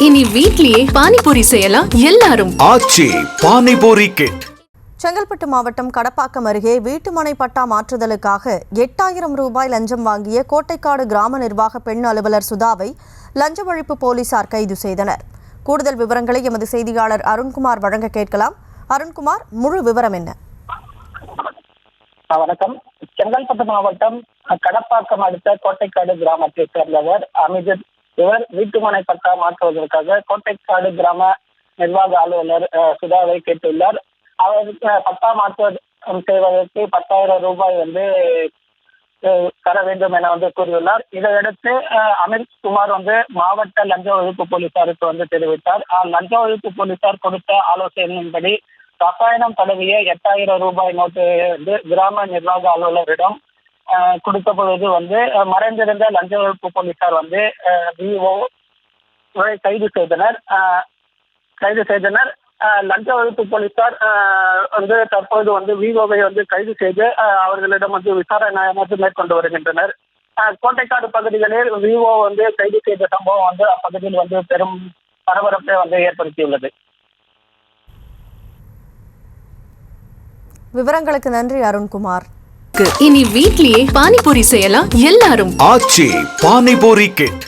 இனி வீட்லயே பானிபூரி செய்யலாம் எல்லாரும். ஆச்சி பானிபூரி கிட். செங்கல்பட்டு மாவட்டம் கடப்பாக்கம் அருகே வீட்டுமனை பட்டா மாற்றுதலுக்காக 8000 ரூபாய் லஞ்சம் வாங்கிய கோட்டைக்காடு கிராம நிர்வாக பெண் அலுவலர் சுதாவை லஞ்ச ஒழிப்பு போலீசார் கைது செய்தனர். கூடுதல் விவரங்களை எமது செய்தியாளர் அருண்குமார் வழங்க கேட்கலாம். அருண்குமார், முழு விவரம் என்ன? வணக்கம். செங்கல்பட்டு மாவட்டம் கடப்பாக்கம் அடுத்த கோட்டைக்காடு கிராமத்தை சேர்ந்தவர் அமிஜத். இவர் வீட்டுமனை பட்டா மாற்றுவதற்காக கோட்டைக்காடு கிராம நிர்வாக அலுவலர் சுதாவை கேட்டுள்ளார். அவருக்கு பட்டா மாற்றம் செய்வதற்கு 10,000 ரூபாய் தர வேண்டும் என கூறியுள்ளார். இதையடுத்து அமித் குமார் மாவட்ட லஞ்ச ஒழிப்பு போலீசாருக்கு தெரிவித்தார். லஞ்ச ஒழிப்பு போலீசார் கொடுத்த ஆலோசனையின்படி ரசாயனம் தடவிய 8000 ரூபாய் நோட்டு கிராம நிர்வாக அலுவலரிடம் கொடுத்த பொழுது மறைந்திருந்த லஞ்ச ஒழிப்பு போலீசார் விஓ கைது செய்தனர். லஞ்ச ஒழிப்பு போலீசார் தற்போது விஓவை கைது செய்து அவர்களிடம் விசாரணை மேற்கொண்டு வருகின்றனர். கோட்டைக்காடு பகுதிகளில் விஓ கைது செய்த சம்பவம் அப்பகுதியில் பெரும் பரபரப்பை ஏற்படுத்தியுள்ளது. விவரங்களுக்கு நன்றி அருண்குமார். இனி வீட்லயே பானிபூரி செய்யலாம் எல்லாரும். ஆச்சி பானிபூரி கிட்.